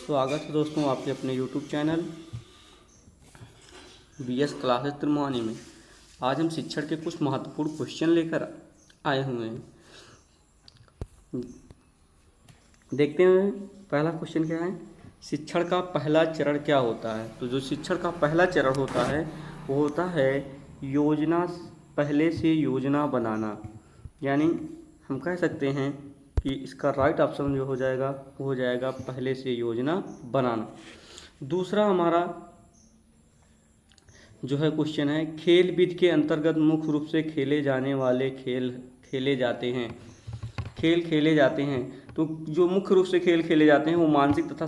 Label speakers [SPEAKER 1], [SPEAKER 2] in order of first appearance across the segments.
[SPEAKER 1] स्वागत है दोस्तों आपके अपने YouTube channel BS classes Trimohani में। आज हम शिक्षण के कुछ महत्वपूर्ण क्वेश्चन लेकर आए हुए हैं। देखते हैं पहला क्वेश्चन क्या है। शिक्षण का पहला चरण क्या होता है? तो जो शिक्षण का पहला चरण होता है वो होता है योजना, पहले से योजना बनाना। यानी हम कह सकते हैं कि इसका राइट ऑप्शन जो हो जाएगा वो हो जाएगा पहले से योजना बनाना। दूसरा हमारा जो है क्वेश्चन है, खेल विधि के अंतर्गत मुख्य रूप से खेले जाने वाले खेल खेले जाते हैं। खेल खेले जाते हैं तो जो मुख्य रूप से खेल खेले जाते हैं वो मानसिक तथा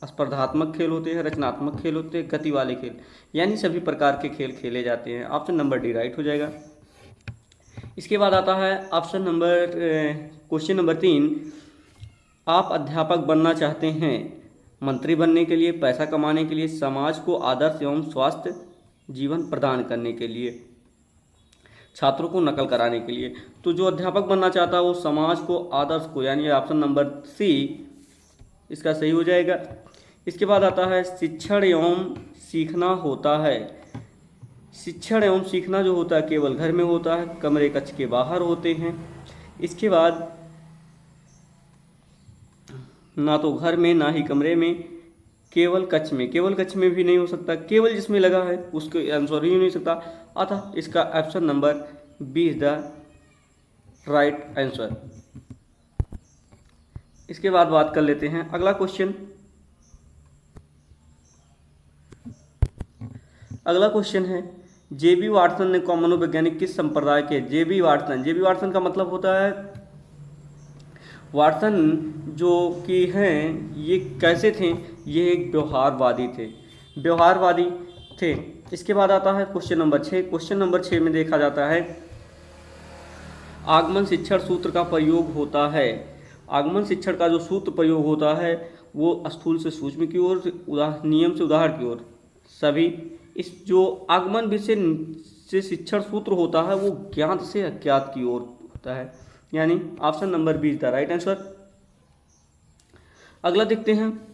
[SPEAKER 1] स्पर्धात्मक खेल होते हैं, रचनात्मक खेल होते हैं, गति वाले खेल, यानी सभी प्रकार के खेल खेले जाते हैं। ऑप्शन नंबर डी राइट हो जाएगा। इसके बाद आता है ऑप्शन नंबर क्वेश्चन नंबर 3, आप अध्यापक बनना चाहते हैं मंत्री बनने के लिए, पैसा कमाने के लिए, समाज को आदर्श एवं स्वास्थ्य जीवन प्रदान करने के लिए, छात्रों को नकल कराने के लिए। तो जो अध्यापक बनना चाहता है वो समाज को, आदर्श को, यानी ऑप्शन नंबर सी इसका सही हो जाएगा। इसके बाद आता है शिक्षण एवं सीखना होता है। शिक्षण एवं सीखना जो होता है केवल घर में होता है, कमरे कक्ष के बाहर होते हैं। इसके बाद ना तो घर में ना ही कमरे में, केवल कक्ष में, केवल कक्ष में भी नहीं हो सकता, केवल जिसमें लगा है उसको आंसर ही नहीं सकता। अतः इसका option number B is the right answer. इसके बाद बात कर लेते हैं अगला क्वेश्चन। अगला क्वेश्चन है जेबी वाटसन ने मनोवैज्ञानिक किस संप्रदाय के? जेबी वाटसन का मतलब होता है, वाटसन जो कि हैं ये कैसे थे? ये एक व्यवहारवादी थे। इसके बाद आता है क्वेश्चन नंबर 6। क्वेश्चन नंबर 6 में देखा जाता है आगमन शिक्षण सूत्र का प्रयोग होता है। आगमन शिक्षण का जो सूत्र प्रयोग होता है वो स्थूल से सूक्ष्म की ओर, नियम से उदाहरण की ओर, सभी इस जो आगमन विषय से शिक्षण सूत्र होता है वो ज्ञात से अज्ञात की ओर होता है, यानी option number B is the right answer. अगला देखते हैं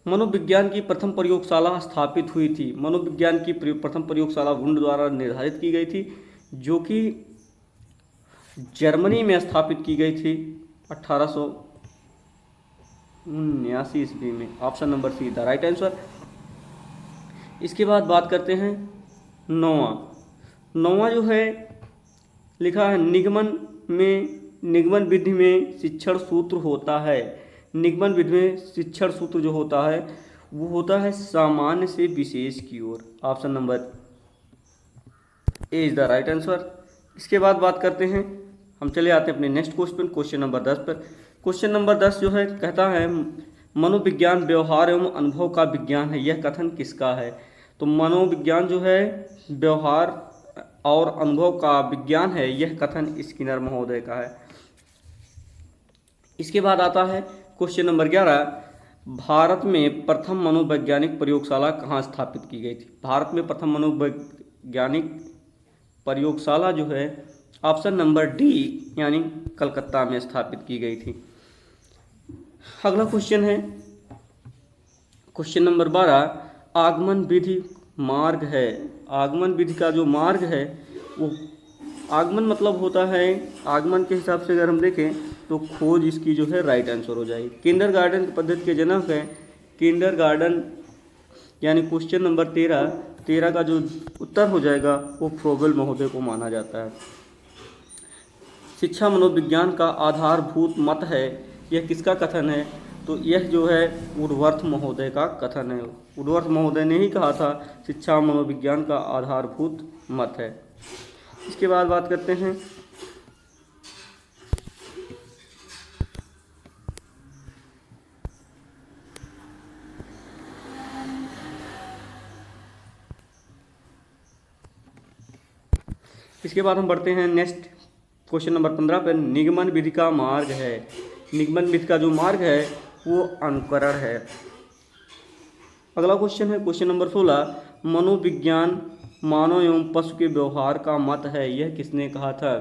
[SPEAKER 1] मनोविज्ञान की प्रथम प्रयोगशाला स्थापित हुई थी। मनोविज्ञान की प्रथम प्रयोगशाला वुंड द्वारा निर्धारित की गई थी, जो कि जर्मनी में स्थापित की गई थी 1879 ईस्वी में। Option number see the right answer. इसके बाद बात करते हैं नौवां जो है लिखा है निगमन विधि में शिक्षण सूत्र होता है। निगमन विधि में शिक्षण सूत्र जो होता है वो होता है सामान्य से विशेष की ओर। Option number A is the right answer. इसके बाद बात करते हैं, हम चले आते हैं अपने नेक्स्ट क्वेश्चन नंबर 10 पर। क्वेश्चन नंबर 10 जो है कहता है मनोविज्ञान व्यवहार एवं अनुभव का विज्ञान है, यह कथन किसका है? तो मनोविज्ञान जो है व्यवहार और अनुभव का विज्ञान है, यह कथन स्किनर महोदय का है। इसके बाद आता है क्वेश्चन नंबर 11, भारत में प्रथम मनोवैज्ञानिक प्रयोगशाला कहाँ स्थापित की गई थी? भारत में प्रथम मनोवैज्ञानिक प्रयोगशाला जो है ऑप्शन नंबर डी यानी कलकत्ता में स्थापित की गई थी। अगला क्वेश्चन है क्वेश्चन नंबर 12, आगमन विधि मार्ग है। आगमन विधि का जो मार्ग है वो आगमन मतलब होता है, आगमन के हिसाब से अगर हम देखें तो खोज इसकी जो है राइट आंसर हो जाएगी। किंडरगार्टन पद्धति के जनक है किंडरगार्टन, यानी क्वेश्चन नंबर 13 का जो उत्तर हो जाएगा वो फ्रोबेल महोदय को माना जाता है। शिक्षा मनोविज्ञान का आधारभूत मत है, यह किसका कथन है? तो यह जो है वुडवर्थ महोदय का कथन है। वुडवर्थ महोदय ने ही कहा था शिक्षा मनोविज्ञान का आधारभूत मत है। इसके बाद बात करते हैं इसके बाद हम बढ़ते हैं नेक्स्ट क्वेश्चन नंबर 15 पर। निगमन विधि का मार्ग है। निगमन विधि का जो मार्ग है वो अनुकरण है। अगला क्वेश्चन है क्वेश्चन नंबर 16, मनोविज्ञान मानव एवं पशु के व्यवहार का मत है, यह किसने कहा था?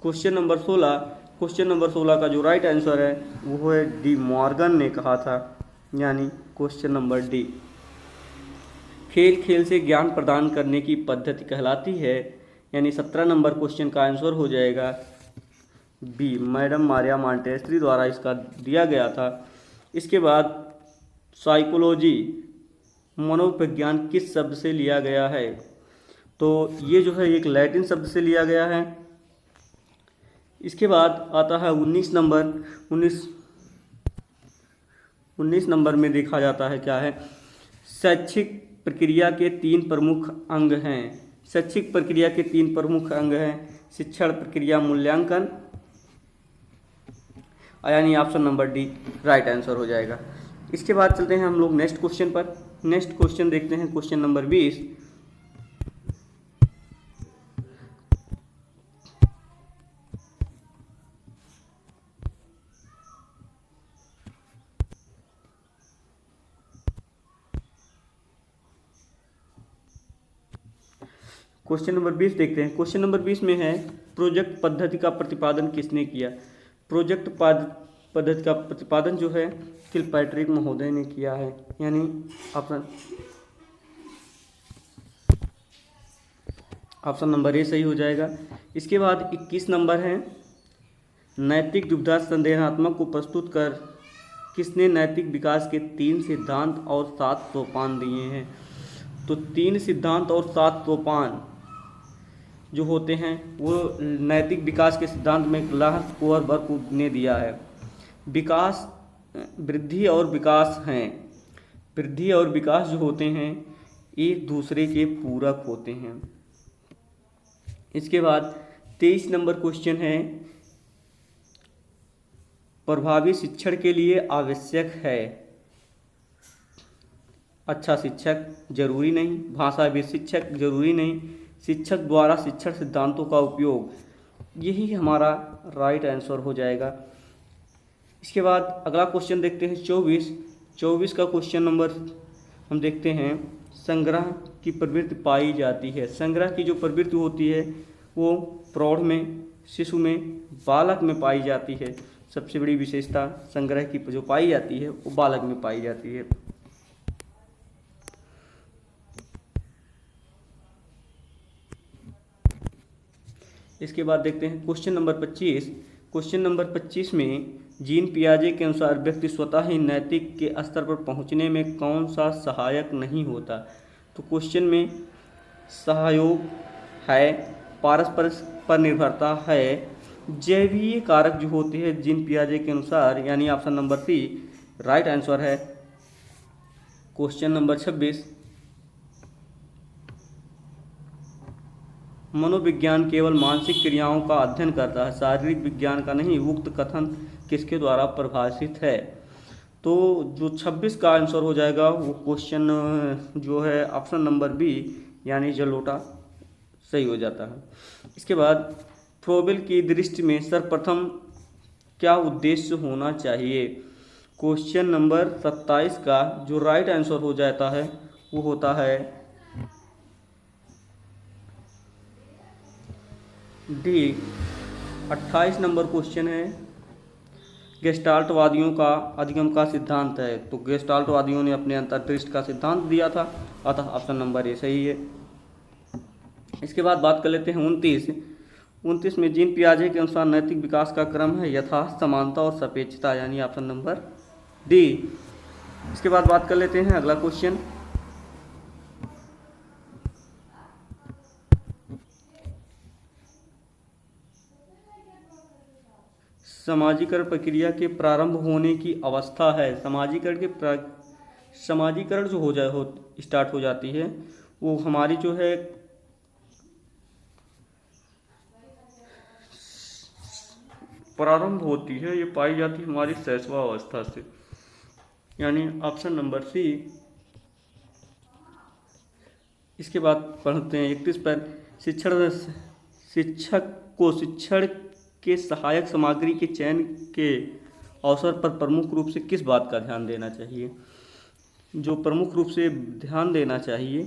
[SPEAKER 1] क्वेश्चन नंबर 16 क्वेश्चन नंबर 16 का जो राइट आंसर है वो है डी, मॉर्गन ने कहा था, यानी क्वेश्चन नंबर डी। खेल खेल से ज्ञान प्रदान करने की पद्धति कहलाती है, यानी 17 नंबर क्वेश्चन का आंसर हो जाएगा बी, मैडम मारिया मॉन्टेसरी द्वारा इसका दिया गया था। इसके बाद साइकोलॉजी, मनोविज्ञान किस शब्द से लिया गया है? तो ये जो है एक लैटिन शब्द से लिया गया है। इसके बाद आता है 19 नंबर में देखा जाता है क्या है, शैक्षिक प्रक्रिया के 3 प्रमुख अंग हैं। शैक्षिक प्रक्रिया के 3 प्रमुख अंग हैं शिक्षण प्रक्रिया, मूल्यांकन, यानी option number D right answer हो जाएगा। इसके बाद चलते हैं हम लोग नेक्स्ट क्वेश्चन पर। नेक्स्ट क्वेश्चन देखते हैं, क्वेश्चन नंबर 20। क्वेश्चन नंबर 20 देखते हैं। क्वेश्चन नंबर 20 में है प्रोजेक्ट पद्धति का प्रतिपादन किसने किया? प्रोजेक्ट पद्धति का प्रतिपादन जो है किलपैट्रिक महोदय ने किया है, यानी ऑप्शन नंबर ए सही हो जाएगा। इसके बाद 21 नंबर है, नैतिक दुविधा संदेहात्मक को प्रस्तुत कर किसने नैतिक विकास के 3 सिद्धांत और 7 सोपान दिए हैं? तो 3 सिद्धांत और 7 सोपान जो होते हैं वो नैतिक विकास के सिद्धांत में लाहर्स कोहरबर्ग ने दिया है। विकास, वृद्धि और विकास हैं। वृद्धि और विकास जो होते हैं एक दूसरे के पूरक होते हैं। इसके बाद 23 नंबर क्वेश्चन है, प्रभावी शिक्षण के लिए आवश्यक है अच्छा शिक्षक जरूरी नहीं, भाषाविद शिक्षक जरूरी नहीं, शिक्षक द्वारा शिक्षण सिद्धांतों का उपयोग, यही हमारा राइट आंसर हो जाएगा। इसके बाद अगला क्वेश्चन देखते हैं 24 का क्वेश्चन नंबर हम देखते हैं, संग्रह की प्रवृत्ति पाई जाती है। संग्रह की जो प्रवृत्ति होती है वो प्रौढ़ में, शिशु में, बालक में पाई जाती है। सबसे बड़ी विशेषता संग्रह की जो पाई जाती है वो बालक में पाई जाती है। इसके बाद देखते हैं क्वेश्चन नंबर 25। क्वेश्चन नंबर 25 में जीन पियाजे के अनुसार व्यक्ति स्वतः ही नैतिक के स्तर पर पहुंचने में कौन सा सहायक नहीं होता? तो क्वेश्चन में सहयोग है, पारस्परिक निर्भरता है, जैवीय कारक जो होते हैं जीन पियाजे के अनुसार, यानी option number C right answer है। क्वेश्चन नंबर 26, मनोविज्ञान केवल मानसिक क्रियाओं का अध्ययन करता है, शारीरिक विज्ञान का नहीं। उक्त कथन किसके द्वारा परिभाषित है? तो जो 26 का आंसर हो जाएगा वो क्वेश्चन जो है ऑप्शन नंबर बी, यानी जलोटा सही हो जाता है। इसके बाद फ्रोबेल की दृष्टि में सर्वप्रथम क्या उद्देश्य होना चाहिए? क्वेश्चन नंबर 27 का जो राइट आंसर हो जाता है वो होता है डी। 28 नंबर क्वेश्चन है, गेस्टाल्टवादियों का अधिगम का सिद्धांत है। तो गेस्टाल्टवादियों ने अपने अंतर्दृष्टि का सिद्धांत दिया था, अतः ऑप्शन नंबर ए सही है। इसके बाद बात कर लेते हैं 29 में जीन पियाजे के अनुसार नैतिक विकास का क्रम है यथार्थ, समानता और सापेक्षता, यानी ऑप्शन नंबर डी। इसके बाद बात कर लेते हैं अगला क्वेश्चन, समाजीकरण प्रक्रिया के प्रारंभ होने की अवस्था है। समाजीकरण जो स्टार्ट हो जाती है वो हमारी जो है प्रारंभ होती है, ये पाई जाती है हमारी शैशवावस्था से, यानी ऑप्शन नंबर सी। इसके बाद पढ़ते हैं 31 पर, शिक्षक को शिक्षण के सहायक सामग्री के चयन के अवसर पर प्रमुख रूप से किस बात का ध्यान देना चाहिए? जो प्रमुख रूप से ध्यान देना चाहिए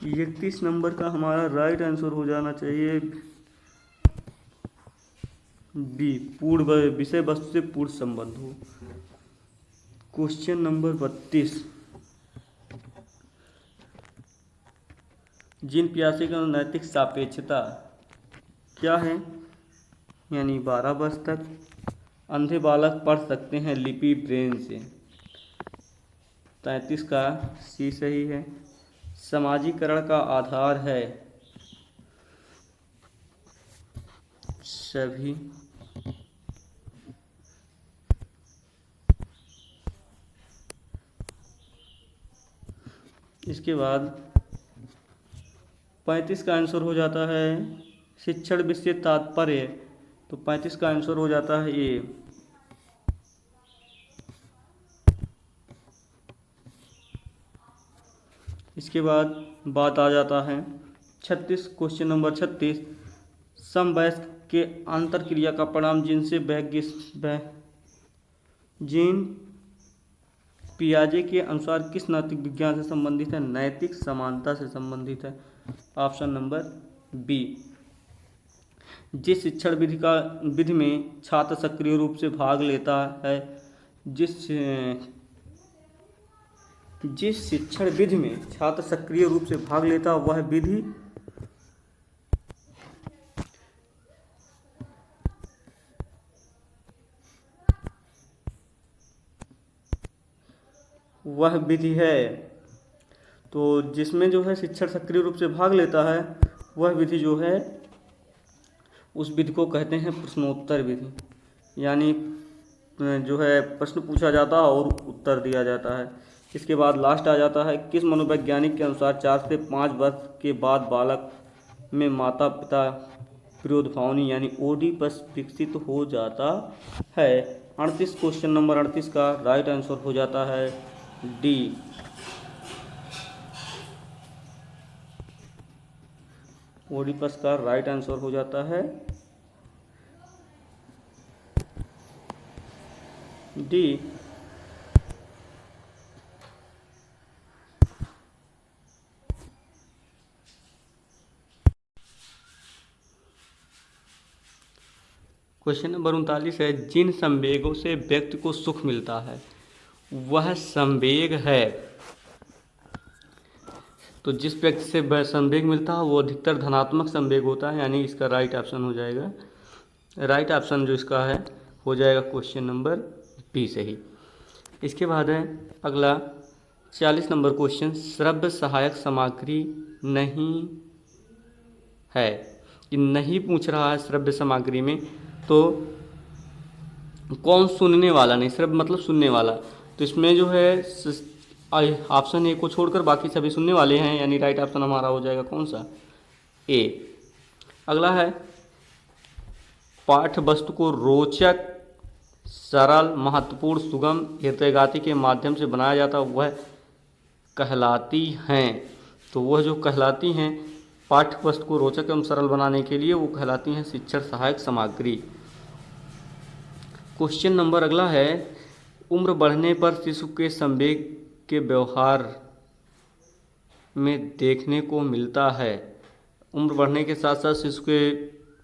[SPEAKER 1] 31 नंबर का हमारा राइट आंसर हो जाना चाहिए बी, पूर्ण विषय वस्तु से पूर्ण संबंध हो। क्वेश्चन नंबर 32, जिन प्यासे का नैतिक सापेक्षता क्या है, यानी 12 वर्ष तक अंधे बालक पढ़ सकते हैं लिपि ब्रेन से। 33 का सी सही है। समाजीकरण का आधार है सभी। इसके बाद 35 का आंसर हो जाता है शिक्षण विषय तात्पर्य, तो 35 का आंसर हो जाता है ये। इसके बाद बात आ जाता है 36, क्वेश्चन नंबर 36, समवयस्क के अंतर क्रिया का परिणाम जिनसे जीन पियाजे के अनुसार किस नैतिक विज्ञान से संबंधित है? नैतिक समानता से संबंधित है। Option number B. जिस शिक्षण विधि में छात्र सक्रिय रूप से भाग लेता है, जिस शिक्षण विधि में छात्र सक्रिय रूप से भाग लेता वह विधि है, तो जिसमें जो है शिक्षण सक्रिय रूप से भाग लेता है वह विधि जो है उस विधि को कहते हैं प्रश्नोत्तर विधि, यानी जो है प्रश्न पूछा जाता है और उत्तर दिया जाता है। इसके बाद लास्ट आ जाता है किस मनोवैज्ञानिक के अनुसार 4 से 5 वर्ष के बाद बालक में माता पिता विरोधभावनी यानी ओडिपस विकसित हो जाता है। 38, क्वेश्चन नंबर 38 का राइट आंसर हो जाता है डी। ओडिपस का राइट आंसर हो जाता है डी। क्वेश्चन नंबर 39 है जिन संवेगों से व्यक्ति को सुख मिलता है वह संवेग है, तो जिस व्यक्ति से संवेग मिलता है वो अधिकतर धनात्मक संवेग होता है, यानी इसका राइट ऑप्शन हो जाएगा, राइट ऑप्शन जो इसका है हो जाएगा क्वेश्चन नंबर बी सही। इसके बाद है अगला 40 नंबर क्वेश्चन, श्रव्य सहायक सामग्री नहीं है, कि नहीं पूछ रहा है श्रव्य सामग्री में, तो कौन सुनने वाला नहीं, श्रव्य मतलब सुनने वाला, तो इसमें जो है ऑप्शन ए को छोड़कर बाकी सभी सुनने वाले हैं, यानी राइट ऑप्शन हमारा हो जाएगा कौन सा? ए। अगला है पाठ्य वस्तु को रोचक, सरल, महत्वपूर्ण, सुगम, हृदयघाती के माध्यम से बनाया जाता वह कहलाती हैं, तो वह जो कहलाती हैं पाठ्य वस्तु को रोचक एवं सरल बनाने के लिए वो कहलाती हैं शिक्षण सहायक सामग्री। क्वेश्चन नंबर अगला है उम्र बढ़ने पर शिशु के संवेग के व्यवहार में देखने को मिलता है, उम्र बढ़ने के साथ साथ शिशु के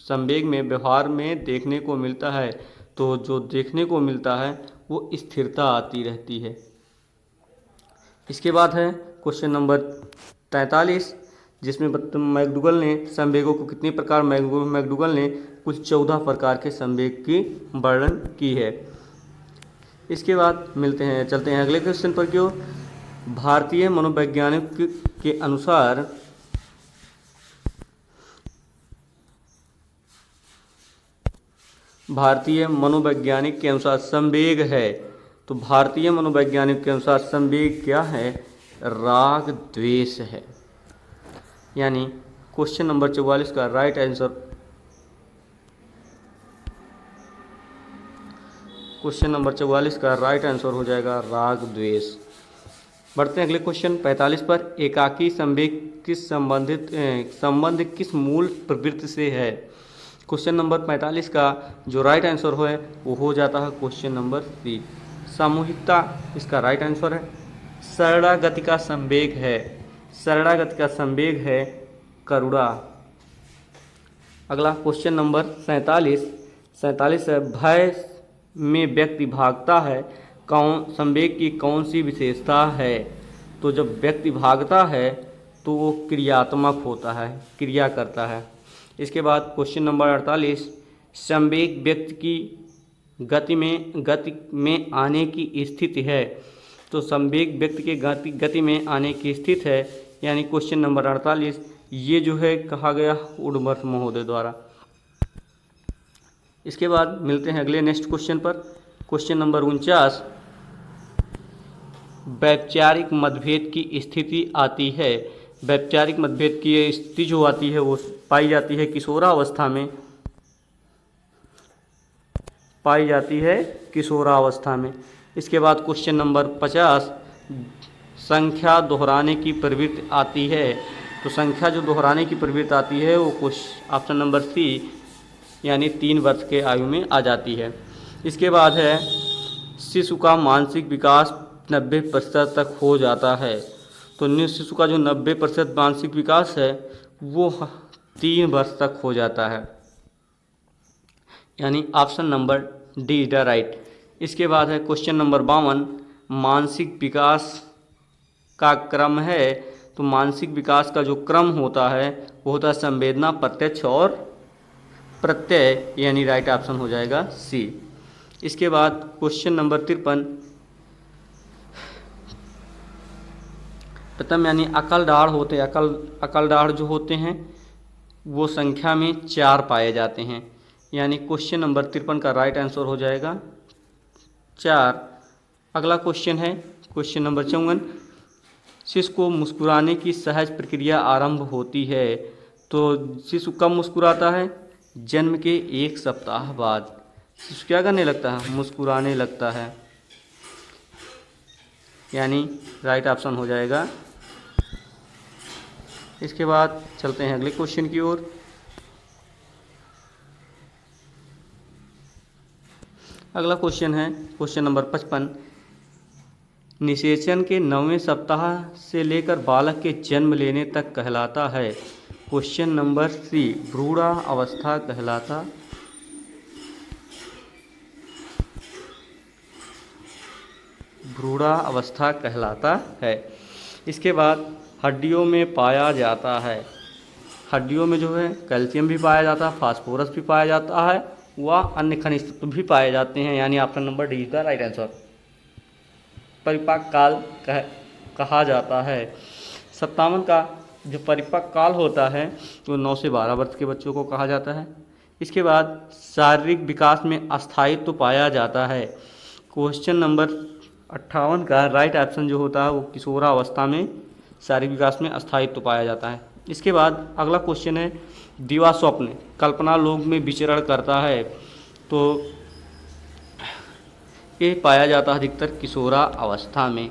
[SPEAKER 1] संवेग में व्यवहार में देखने को मिलता है, तो जो देखने को मिलता है वो स्थिरता आती रहती है। इसके बाद है क्वेश्चन नंबर 43 जिसमें मैकडूगल ने संवेगों को कितने प्रकार, मैकडूगल ने कुल 14 प्रकार के संवेग की वर्णन की है। इसके बाद चलते हैं अगले क्वेश्चन पर की ओर। भारतीय मनोवैज्ञानिक के अनुसार संवेग है, तो भारतीय मनोवैज्ञानिक के अनुसार संवेग क्या है? राग द्वेष है, यानी क्वेश्चन नंबर 44 का राइट आंसर, क्वेश्चन नंबर 44 का राइट आंसर हो जाएगा राग द्वेष। बढ़ते हैं अगले क्वेश्चन 45 पर। एकाकी संवेग किस संबंध किस मूल प्रवृत्ति से है? क्वेश्चन नंबर 45 का जो राइट आंसर है वो हो जाता है क्वेश्चन नंबर सी, सामूहिकता इसका राइट आंसर है। सरणागति का संवेग है, सरणागति का संवेग है करुणा। अगला क्वेश्चन नंबर 47, 47 है, भय में व्यक्ति भागता है, कौन संवेग की कौन सी विशेषता है? तो जब व्यक्ति भागता है तो वो क्रियात्मक होता है, क्रिया करता है। इसके बाद क्वेश्चन नंबर 48, संवेग व्यक्ति की गति में आने की स्थिति है। तो संवेग व्यक्ति के गति में आने की स्थिति है, यानी क्वेश्चन नंबर 48 ये जो है कहा गया वुडवर्थ महोदय द्वारा। इसके बाद मिलते हैं अगले नेक्स्ट क्वेश्चन पर। क्वेश्चन नंबर 49, वैचारिक मतभेद की स्थिति आती है। वैचारिक मतभेद की स्थिति जो आती है वो पाई जाती है किशोरावस्था में, पाई जाती है किशोरावस्था में। इसके बाद क्वेश्चन नंबर 50, संख्या दोहराने की प्रवृत्ति आती है। तो संख्या जो दोहराने की प्रवृत्ति आती है वो ऑप्शन नंबर सी यानी 3 वर्ष के आयु में आ जाती है। इसके बाद है शिशु का मानसिक विकास 90% तक हो जाता है। तो शिशु का जो 90% मानसिक विकास है वो 3 वर्ष तक हो जाता है, यानी option number D is the right. इसके बाद है क्वेश्चन नंबर 52, मानसिक विकास का क्रम है। तो मानसिक विकास का जो क्रम होता है वो होता है संवेदना, प्रत्यक्ष और प्रत्यय, यानी राइट ऑप्शन हो जाएगा सी। इसके बाद क्वेश्चन नंबर 53, प्रथम यानी अकलदाढ़ होते हैं, अकलदाढ़ जो होते हैं वो संख्या में 4 पाए जाते हैं, यानी क्वेश्चन नंबर 53 का राइट आंसर हो जाएगा 4। अगला क्वेश्चन है क्वेश्चन नंबर 54, शिशु को मुस्कुराने की सहज प्रक्रिया आरंभ होती है। तो शिशु कब मुस्कुराता है? जन्म के 1 सप्ताह बाद शिशु क्या करने लगता है? मुस्कुराने लगता है, यानी राइट ऑप्शन हो जाएगा। इसके बाद चलते हैं अगले क्वेश्चन की ओर। अगला क्वेश्चन है क्वेश्चन नंबर 55, निषेचन के 9वें सप्ताह से लेकर बालक के जन्म लेने तक कहलाता है। क्वेश्चन नंबर 3, भ्रूणा अवस्था कहलाता भ्रूणा अवस्था कहलाता है। इसके बाद हड्डियों में पाया जाता है, हड्डियों में जो है कैल्शियम भी पाया जाता है, फास्फोरस भी पाया जाता है, व अन्य खनिज तत्व भी पाए जाते हैं, यानी ऑप्शन नंबर डी का राइट आंसर। परिपक्व काल कहा जाता है। 57 का जो परिपक्व काल होता है वो 9 से 12 वर्ष के बच्चों को कहा जाता है। इसके बाद शारीरिक विकास में अस्थायित्व पाया जाता है। क्वेश्चन नंबर 58 का राइट ऑप्शन जो होता है वो किशोरावस्था में शारीरिक विकास में अस्थायित्व पाया जाता है। इसके बाद अगला क्वेश्चन है, दिवा स्वप्न कल्पना लोक में विचरण करता है। तो ये पाया जाता है अधिकतर किशोरा अवस्था में।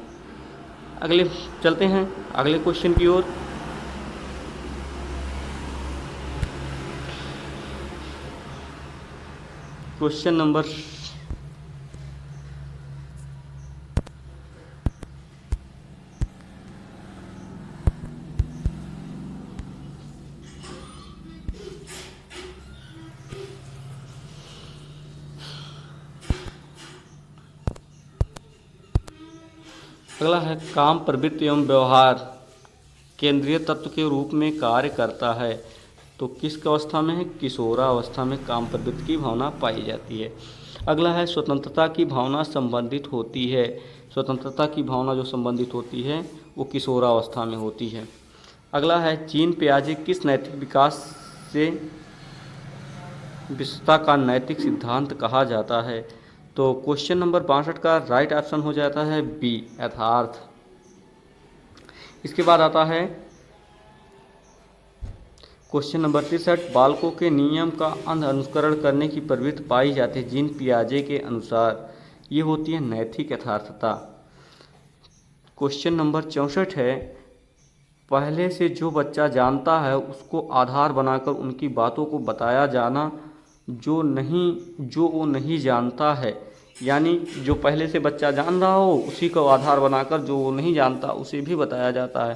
[SPEAKER 1] अगले चलते हैं अगले क्वेश्चन की ओर। क्वेश्चन नंबर अगला है, काम प्रवृत्ति एवं व्यवहार केंद्रीय तत्व के रूप में कार्य करता है। तो किस अवस्था में है? किशोरावस्था में काम प्रवृत्ति की भावना पाई जाती है। अगला है, स्वतंत्रता की भावना संबंधित होती है। स्वतंत्रता की भावना जो संबंधित होती है वो किशोरावस्था में होती है। अगला है, जीन पियाजे किस नैतिक विकास से विशेषता का नैतिक सिद्धांत कहा जाता है। तो क्वेश्चन नंबर 62 का राइट ऑप्शन हो जाता है बी, यथार्थ। इसके बाद आता है क्वेश्चन नंबर 63, बालकों के नियम का अंध अनुकरण करने की प्रवृत्ति पाई जाती है जीन पियाजे के अनुसार, ये होती है नैतिक यथार्थता। क्वेश्चन नंबर 64 है, पहले से जो बच्चा जानता है उसको आधार बनाकर उनकी बातों को बताया जाना जो वो नहीं जानता है, यानी जो पहले से बच्चा जान रहा हो उसी को आधार बनाकर जो वो नहीं जानता उसे भी बताया जाता है।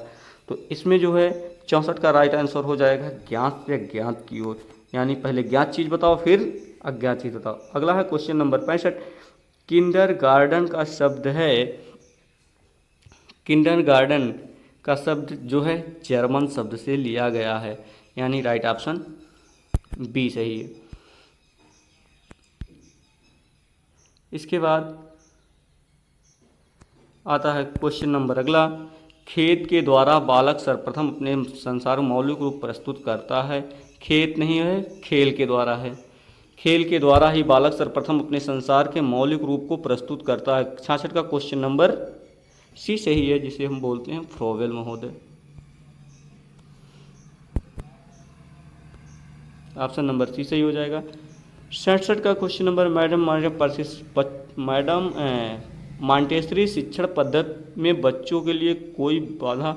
[SPEAKER 1] तो इसमें जो है 64 का राइट आंसर हो जाएगा ज्ञात से ज्ञात की ओर, यानी पहले ज्ञात चीज़ बताओ फिर अज्ञात चीज बताओ। अगला है क्वेश्चन नंबर 65। किंडरगार्टन का शब्द है, किंडरगार्टन का शब्द जो है जर्मन शब्द से लिया गया है, यानी राइट ऑप्शन बी सही है। इसके बाद आता है क्वेश्चन नंबर अगला। खेत के द्वारा बालक सर्वप्रथम अपने संसार मौलिक रूप प्रस्तुत करता है। खेत नहीं है, खेल के द्वारा है। खेल के द्वारा ही बालक सर्वप्रथम अपने संसार के मौलिक रूप को प्रस्तुत करता है। 66 का क्वेश्चन नंबर सी सही है, जिसे हम बोलते हैं फ्रोवेल महोदय। ऑप्शन नंबर सी सही हो जाएगा। 67 का क्वेश्चन नंबर मैडम मॉन्टेसरी शिक्षण पद्धति में बच्चों के लिए कोई बाधा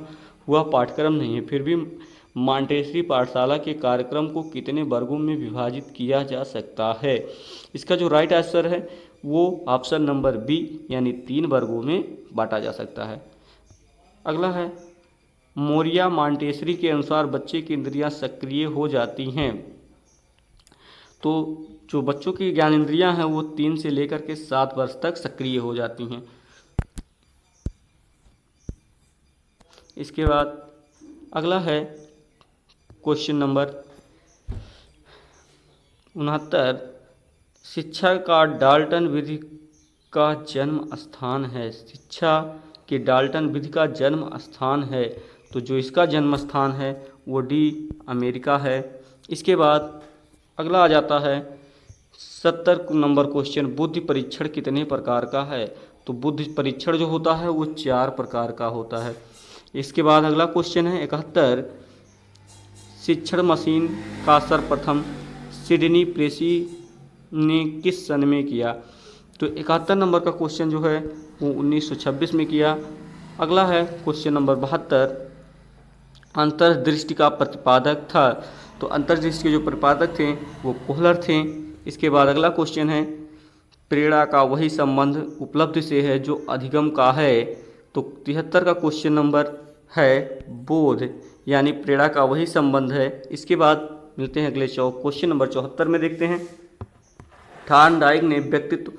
[SPEAKER 1] हुआ पाठ्यक्रम नहीं है, फिर भी मॉन्टेसरी पाठशाला के कार्यक्रम को कितने वर्गों में विभाजित किया जा सकता है? इसका जो राइट आंसर है वो ऑप्शन नंबर बी, यानी 3 वर्गों में बांटा जा सकता है। अगला है मोरिया मॉन्टेसरी के अनुसार बच्चे की इंद्रियां सक्रिय हो जाती हैं। तो जो बच्चों की ज्ञान इंद्रियां हैं वो 3 से लेकर के 7 वर्ष तक सक्रिय हो जाती हैं। इसके बाद अगला है क्वेश्चन नंबर 69। शिक्षा का डाल्टन विधि का जन्म स्थान है। शिक्षा के डाल्टन विधि का जन्म स्थान है, तो जो इसका जन्म स्थान है वो डी अमेरिका है। इसके बाद अगला आ जाता है 70 नंबर क्वेश्चन। बुद्धि परीक्षण कितने प्रकार का है? तो बुद्धि परीक्षण जो होता है वो 4 प्रकार का होता है। इसके बाद अगला क्वेश्चन है 71। शिक्षण मशीन का सर्वप्रथम सिडनी प्रेसी ने किस सन में किया? तो 71 नंबर का क्वेश्चन जो है वो 1926 में किया। अगला है क्वेश्चन नंबर 72। अंतर्दृष्टि का प्रतिपादक था। तो अंतर्दृष्टि के जो प्रतिपादक थे वो कोहलर थे। इसके बाद अगला क्वेश्चन है प्रेरणा का वही संबंध उपलब्धि से है जो अधिगम का है। तो 73 का क्वेश्चन नंबर है बोध, यानी प्रेरणा का वही संबंध है। इसके बाद मिलते हैं अगले क्वेश्चन नंबर 74 में। देखते हैं थॉर्नडाइक ने व्यक्तित्व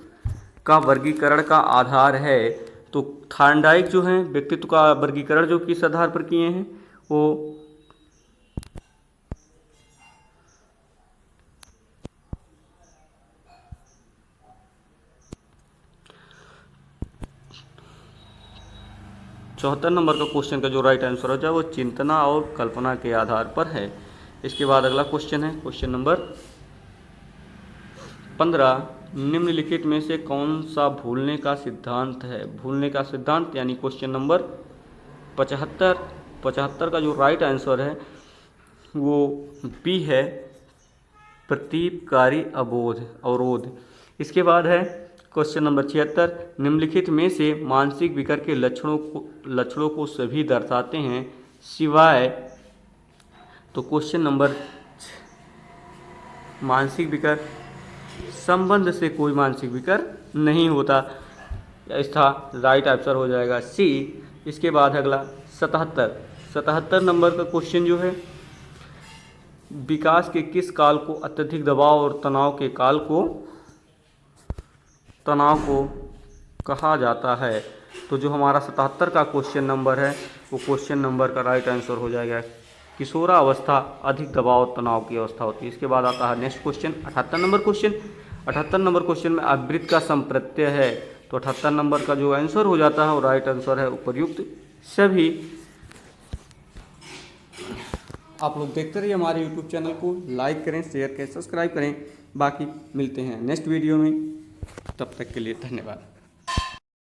[SPEAKER 1] का वर्गीकरण का आधार है। तो थॉर्नडाइक जो है व्यक्तित्व का वर्गीकरण जो किस आधार पर किए हैं वो चौहत्तर नंबर का क्वेश्चन का जो राइट आंसर हो जाए वो चिंतना और कल्पना के आधार पर है। इसके बाद अगला क्वेश्चन है क्वेश्चन नंबर 15। निम्नलिखित में से कौन सा भूलने का सिद्धांत है? भूलने का सिद्धांत यानी क्वेश्चन नंबर 75 का जो राइट आंसर है वो बी है प्रतीपकारी अवरोध। इसके बाद है क्वेश्चन नंबर 76। निम्नलिखित में से मानसिक विकार के लक्षणों को सभी दर्शाते हैं सिवाय। तो क्वेश्चन नंबर मानसिक विकार संबंध से कोई मानसिक विकार नहीं होता, इसका राइट आंसर हो जाएगा सी। इसके बाद अगला 77 नंबर का क्वेश्चन जो है विकास के किस काल को अत्यधिक दबाव और तनाव को कहा जाता है? तो जो हमारा 77 का क्वेश्चन नंबर है वो क्वेश्चन नंबर का राइट आंसर हो जाएगा किशोरावस्था अधिक दबाव और तनाव की अवस्था होती है। इसके बाद आता है नेक्स्ट क्वेश्चन 78 नंबर क्वेश्चन में आवृत्त का संप्रत्यय है। तो 78 नंबर का जो आंसर हो जाता है वो राइट आंसर है उपर्युक्त सभी। आप लोग देखते रहिए हमारे यूट्यूब चैनल को, लाइक करें, शेयर करें, सब्सक्राइब करें। बाकी मिलते हैं नेक्स्ट वीडियो में, तब तक के लिए धन्यवाद।